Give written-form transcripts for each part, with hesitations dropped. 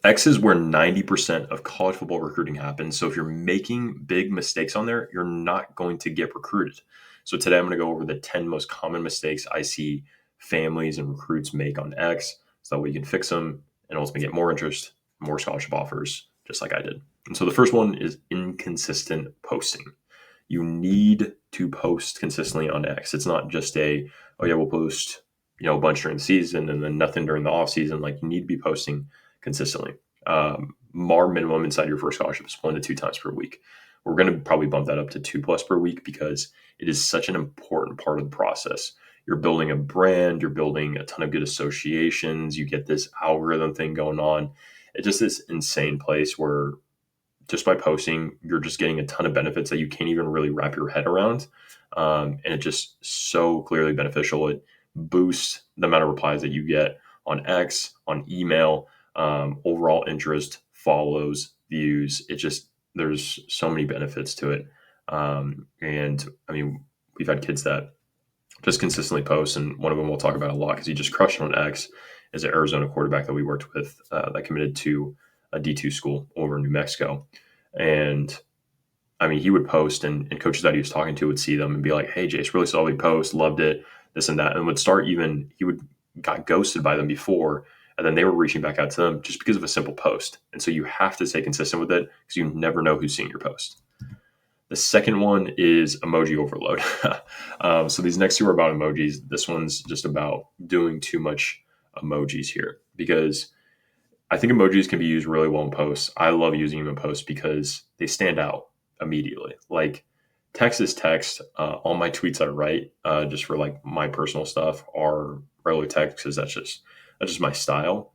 X is where 90% of college football recruiting happens. So if you're making big mistakes on there, you're not going to get recruited. So today I'm going to go over the 10 most common mistakes I see families and recruits make on X, so that way you can fix them and ultimately get more interest, more scholarship offers, just like I did. And so the first one is inconsistent posting. You need to post consistently on X. It's not just oh yeah, we'll post, a bunch during the season and then nothing during the off season. Like, you need to be posting consistently. MAR minimum inside your first scholarship is 1 to 2 times per week. We're going to probably bump that up to 2+ per week because it is such an important part of the process. You're building a brand, you're building a ton of good associations, you get this algorithm thing going on. It's just this insane place where just by posting, you're just getting a ton of benefits that you can't even really wrap your head around. And it's just so clearly beneficial. It boosts the amount of replies that you get on X, on email, overall interest, follows, views. There's so many benefits to it. And I mean, we've had kids that just consistently post, and one of them we'll talk about a lot because he just crushed on X, is an Arizona quarterback that we worked with that committed to a D2 school over in New Mexico. And I mean, he would post, and coaches that he was talking to would see them and be like, "Hey, Jace, really saw we post, loved it, this and that," and would start even he would got ghosted by them before, and then they were reaching back out to them just because of a simple post. And so you have to stay consistent with it because you never know who's seeing your post. The second one is emoji overload. So these next two are about emojis. This one's just about doing too much emojis here because I think emojis can be used really well in posts. I love using them in posts because they stand out immediately. Like, text is text. All my tweets I write, just for like my personal stuff, are regular text because that's just my style.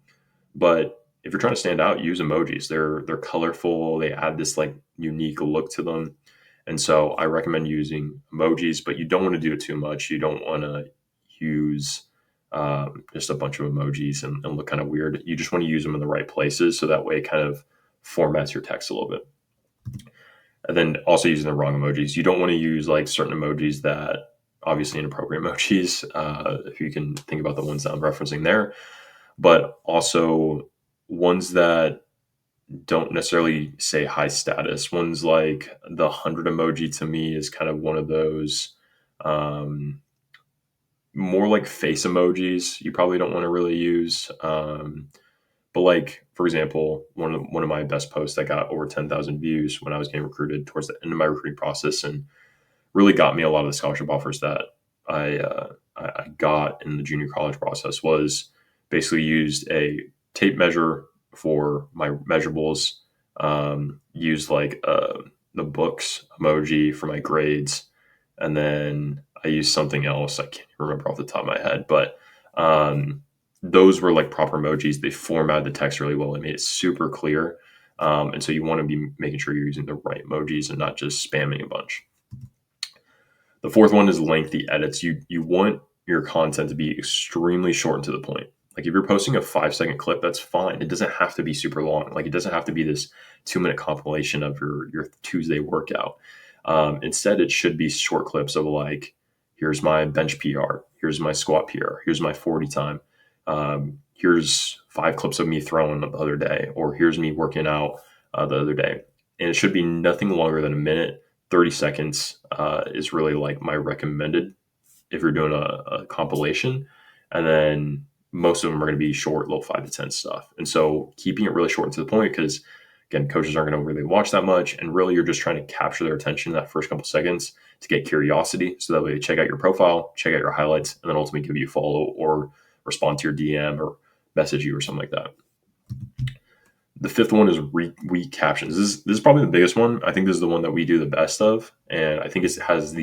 But if you're trying to stand out, use emojis. They're colorful. They add this like unique look to them. And so I recommend using emojis, but you don't want to do it too much. You don't want to use just a bunch of emojis and look kind of weird. You just want to use them in the right places so that way it kind of formats your text a little bit. And then also using the wrong emojis. You don't want to use like certain emojis that obviously inappropriate emojis, if you can think about the ones that I'm referencing there, but also ones that don't necessarily say high status. Ones like the 100 emoji to me is kind of one of those more like face emojis you probably don't want to really use. But like, for example, one of my best posts that got over 10,000 views when I was getting recruited towards the end of my recruiting process, and really got me a lot of the scholarship offers that I got in the junior college process, was basically used a tape measure for my measurables, used like the books emoji for my grades, and then I used something else I can't remember off the top of my head, but those were like proper emojis. They formatted the text really well. It made it super clear. And so you want to be making sure you're using the right emojis and not just spamming a bunch. The fourth one is lengthy edits. You want your content to be extremely short and to the point. Like, if you're posting a 5-second clip, that's fine. It doesn't have to be super long. Like, it doesn't have to be this 2-minute compilation of your Tuesday workout. Instead, it should be short clips of like, here's my bench PR, here's my squat PR, here's my 40 time, here's 5 clips of me throwing the other day, or here's me working out the other day. And it should be nothing longer than a minute. 30 seconds is really like my recommended if you're doing a compilation. And then most of them are going to be short, little 5 to 10 stuff. And so keeping it really short and to the point, because again, coaches aren't going to really watch that much. And really, you're just trying to capture their attention in that first couple seconds to get curiosity. So that way they check out your profile, check out your highlights, and then ultimately give you a follow or respond to your DM or message you or something like that. The fifth one is weak captions. This is probably the biggest one. I think this is the one that we do the best of. And I think it has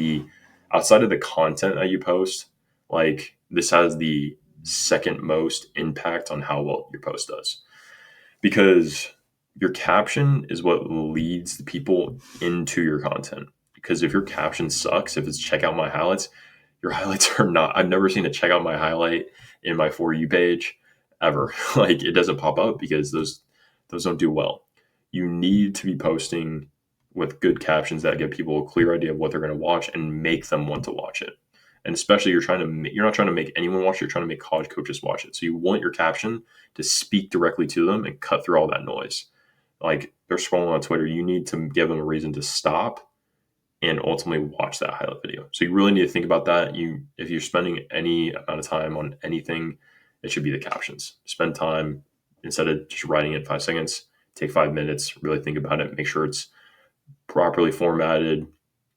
outside of the content that you post, like, this has the second most impact on how well your post does. Because your caption is what leads the people into your content. Because if your caption sucks, if it's check out my highlights, your highlights are not, I've never seen a check out my highlight in my For You page ever. Like, it doesn't pop up because those don't do well. You need to be posting with good captions that give people a clear idea of what they're going to watch and make them want to watch it. And especially you're not trying to make anyone watch it, you're trying to make college coaches watch it. So you want your caption to speak directly to them and cut through all that noise. Like they're scrolling on Twitter, you need to give them a reason to stop and ultimately watch that highlight video. So you really need to think about that. If you're spending any amount of time on anything, it should be the captions. Spend time instead of just writing it in 5 seconds. Take 5 minutes, really think about it, make sure it's properly formatted,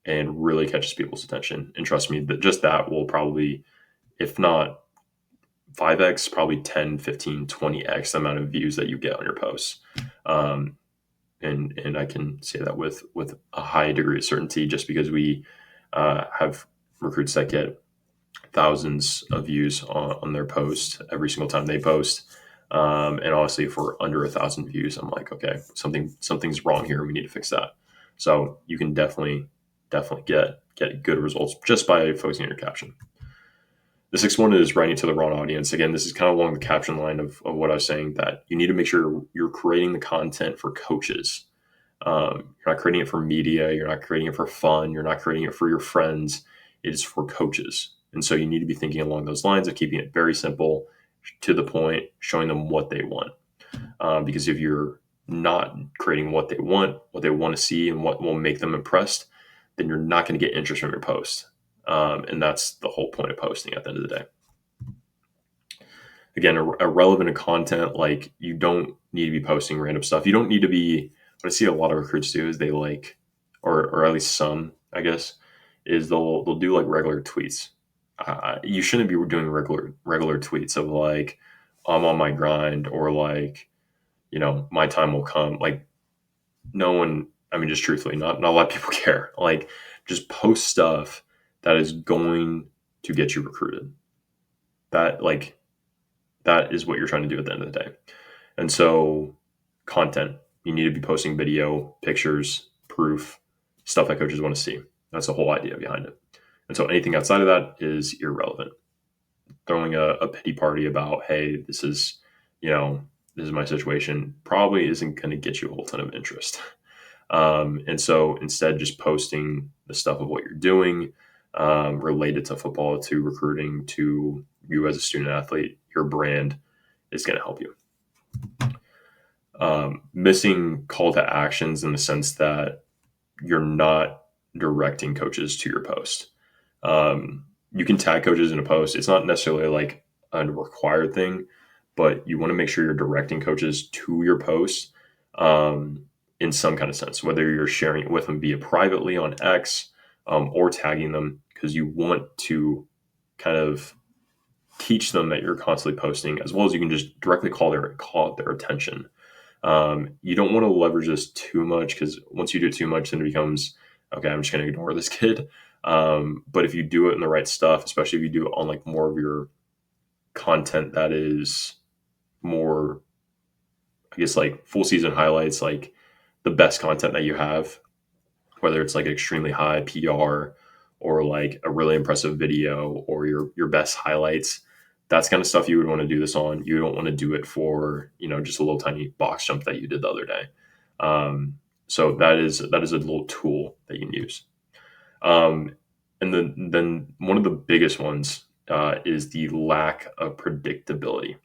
and really catches people's attention. And trust me, that just that will probably, if not 5x, probably 10, 15, 20x the amount of views that you get on your posts. And I can say that with a high degree of certainty, just because we have recruits that get thousands of views on their post every single time they post. And honestly, for under 1,000 views, I'm like, okay, something's wrong here. We need to fix that. So you can definitely get good results just by focusing on your caption. The sixth one is writing to the wrong audience. Again, this is kind of along the caption line of what I was saying, that you need to make sure you're creating the content for coaches. You're not creating it for media. You're not creating it for fun. You're not creating it for your friends. It is for coaches. And so you need to be thinking along those lines of keeping it very simple, to the point, showing them what they want. Because if you're not creating what they want to see, and what will make them impressed, then you're not going to get interest from your post. And that's the whole point of posting at the end of the day. Again, a relevant content, like you don't need to be posting random stuff. You don't need to be, what I see a lot of recruits do is they like, or at least some, I guess, is they'll do like regular tweets. You shouldn't be doing regular tweets of like, I'm on my grind, or like, my time will come. Like no one, I mean, just truthfully, not a lot of people care. Like just post stuff that is going to get you recruited. That is what you're trying to do at the end of the day. And so content, you need to be posting video, pictures, proof, stuff that coaches want to see. That's the whole idea behind it. And so anything outside of that is irrelevant. Throwing a pity party about, hey, this is my situation, probably isn't going to get you a whole ton of interest. And so instead, just posting the stuff of what you're doing, related to football, to recruiting, to you as a student athlete, your brand is going to help you. Missing call to actions in the sense that you're not directing coaches to your post. You can tag coaches in a post. It's not necessarily like a required thing, but you want to make sure you're directing coaches to your post in some kind of sense, whether you're sharing it with them via privately on X, or tagging them, because you want to kind of teach them that you're constantly posting, as well as you can just directly call their attention. You don't want to leverage this too much, because once you do it too much, then it becomes, okay, I'm just going to ignore this kid. But if you do it in the right stuff, especially if you do it on like more of your content that is more, I guess, like full season highlights, like the best content that you have, whether it's like extremely high PR, or like a really impressive video, or your best highlights, that's kind of stuff you would want to do this on. You don't want to do it for, just a little tiny box jump that you did the other day. So that is a little tool that you can use. And then one of the biggest ones is the lack of predictability.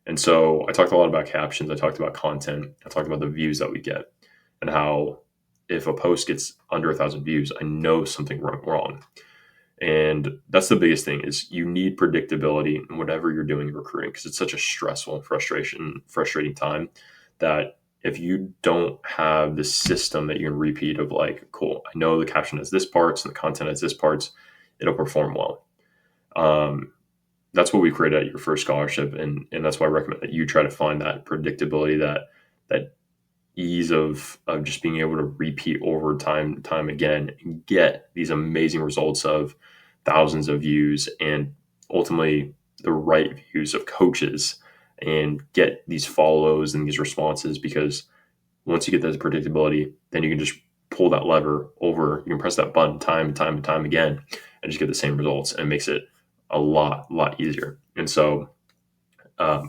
And so I talked a lot about captions. I talked about content. I talked about the views that we get, and how if a post gets under 1,000 views, I know something wrong. And that's the biggest thing, is you need predictability in whatever you're doing in recruiting, because it's such a stressful and frustrating time, that if you don't have the system that you can repeat of like, cool, I know the caption has this parts and the content has this parts, it'll perform well. That's what we created at Your First Scholarship. And that's why I recommend that you try to find that predictability, that ease of just being able to repeat over time again, and get these amazing results of thousands of views, and ultimately the right views of coaches, and get these follows and these responses. Because once you get that predictability, then you can just pull that lever over, you can press that button time and time and time again, and just get the same results, and it makes it a lot easier. And so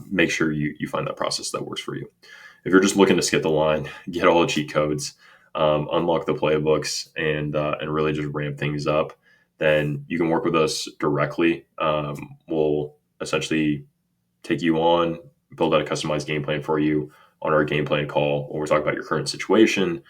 make sure you find that process that works for you. If you're just looking to skip the line, get all the cheat codes, unlock the playbooks, and really just ramp things up, then you can work with us directly. We'll essentially take you on, build out a customized game plan for you on our game plan call, where we'll talk about your current situation,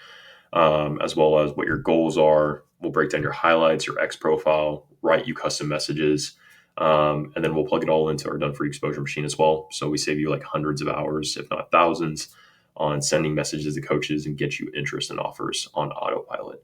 as well as what your goals are. We'll break down your highlights, your X profile, write you custom messages, and then we'll plug it all into our done for you exposure machine as well. So we save you like hundreds of hours, if not thousands, on sending messages to coaches and get you interest and offers on autopilot.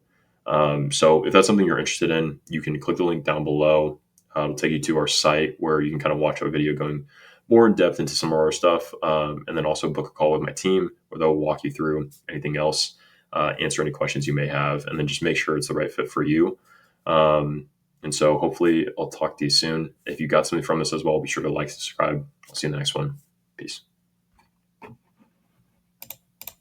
So if that's something you're interested in, you can click the link down below. It'll take you to our site where you can kind of watch a video going more in depth into some of our stuff, and then also book a call with my team where they'll walk you through anything else, answer any questions you may have, and then just make sure it's the right fit for you. And so hopefully I'll talk to you soon. If you got something from this as well, be sure to like, subscribe. I'll see you in the next one. Peace.